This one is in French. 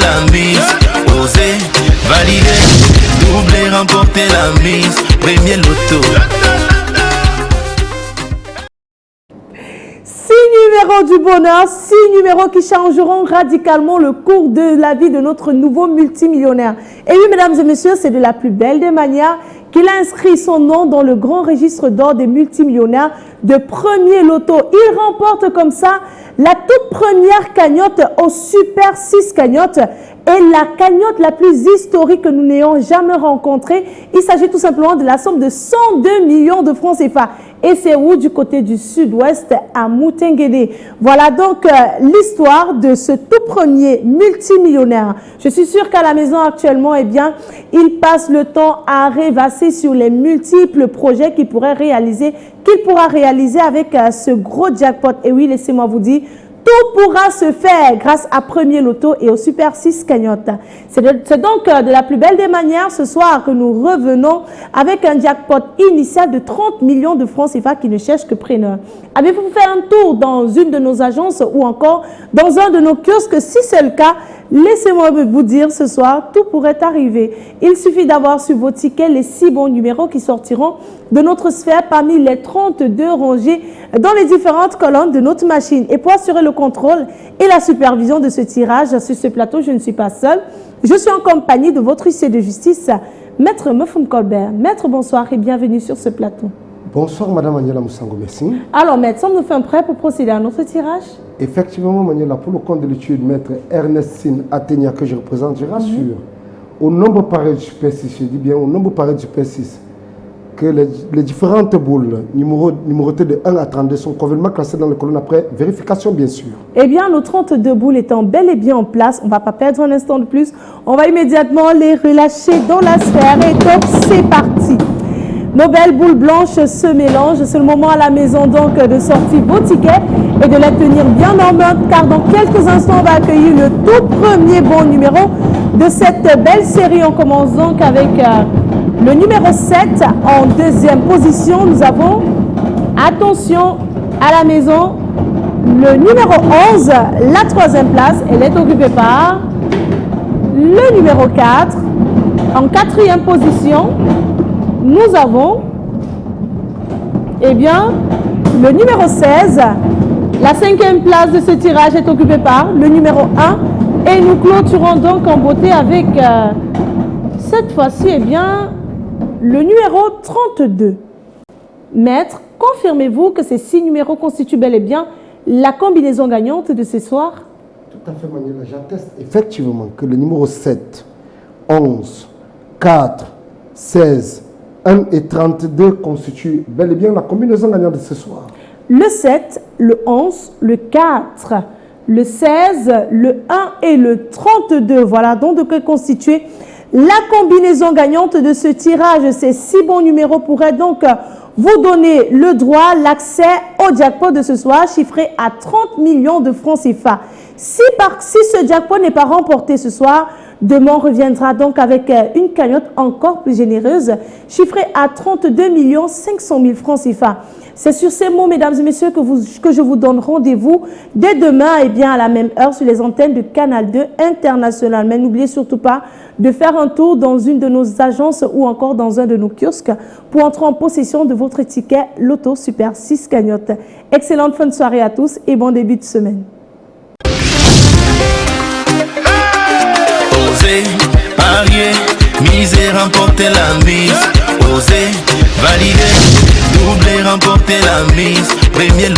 la mise. Oser, valider, doubler, remporter la mise. Premier loto. 6 numéros du bonheur, 6 numéros qui changeront radicalement le cours de la vie de notre nouveau multimillionnaire. Et oui, mesdames et messieurs, c'est de la plus belle des manières qu'il a inscrit son nom dans le grand registre d'or des multimillionnaires de premier loto. Il remporte comme ça la toute première cagnotte au Super 6 cagnotte et la cagnotte la plus historique que nous n'ayons jamais rencontrée. Il s'agit tout simplement de la somme de 102 millions de francs CFA. Et c'est où? Du côté du sud-ouest, à Moutenguédé. Voilà donc l'histoire de ce tout premier multimillionnaire. Je suis sûre qu'à la maison actuellement, eh bien, il passe le temps à rêvasser sur les multiples projets qu'il pourra réaliser avec ce gros jackpot. Et oui, laissez-moi vous dire, tout pourra se faire grâce à Premier Loto et au Super 6 cagnotte. C'est donc de la plus belle des manières ce soir que nous revenons avec un jackpot initial de 30 millions de francs CFA qui ne cherche que preneur. Avez-vous fait un tour dans une de nos agences ou encore dans un de nos kiosques? Si c'est le cas, laissez-moi vous dire ce soir, tout pourrait arriver. Il suffit d'avoir sur vos tickets les 6 bons numéros qui sortiront de notre sphère parmi les 32 rangés dans les différentes colonnes de notre machine. Et pour assurer le contrôle et la supervision de ce tirage sur ce plateau, je ne suis pas seule. Je suis en compagnie de votre huissier de justice, Maître Mefum Colbert. Maître, bonsoir et bienvenue sur ce plateau. Bonsoir, Madame Maniela Moussango, merci. Alors, Maître, sommes-nous fin prêts pour procéder à notre tirage? Effectivement, Maniela, pour le compte de l'étude Maître Ernestine Athénia que je représente, je rassure, au nombre pareil du Super 6, je dis bien au nombre pareil du Super 6, que les différentes boules numérotées de 1 à 32 sont convenablement classées dans les colonnes après vérification, bien sûr. Eh bien, nos 32 boules étant bel et bien en place, on ne va pas perdre un instant de plus. On va immédiatement les relâcher dans la sphère. Et donc, c'est parti. Nos belles boules blanches se mélangent. C'est le moment à la maison donc de sortir vos tickets et de les tenir bien en main, car dans quelques instants, on va accueillir le tout premier bon numéro de cette belle série. On commence donc avec le numéro 7 en deuxième position. Nous avons, attention à la maison, le numéro 11, la troisième place. Elle est occupée par le numéro 4. En quatrième position, nous avons, eh bien, le numéro 16. La cinquième place de ce tirage est occupée par le numéro 1. Et nous clôturons donc en beauté avec, cette fois-ci, eh bien, le numéro 32. Maître, confirmez-vous que ces 6 numéros constituent bel et bien la combinaison gagnante de ce soir? Tout à fait, Maniela. J'atteste effectivement que le numéro 7, 11, 4, 16, 1 et 32 constituent bel et bien la combinaison gagnante de ce soir. Le 7, le 11, le 4, le 16, le 1 et le 32. Voilà donc de quoi constituer la combinaison gagnante de ce tirage. Ces 6 bons numéros pourraient donc vous donner le droit, l'accès au jackpot de ce soir, chiffré à 30 millions de francs CFA. Si ce jackpot n'est pas remporté ce soir, demain on reviendra donc avec une cagnotte encore plus généreuse, chiffrée à 32 500 000 francs CFA. C'est sur ces mots, mesdames et messieurs, que je vous donne rendez-vous dès demain, et bien à la même heure, sur les antennes de Canal 2 International. Mais n'oubliez surtout pas de faire un tour dans une de nos agences ou encore dans un de nos kiosques pour entrer en possession de votre ticket Loto Super 6 cagnotte. Excellente fin de soirée à tous et bon début de semaine. Oser, parier, miser, remporter la mise. Oser, valider, doubler, remporter la mise. Premier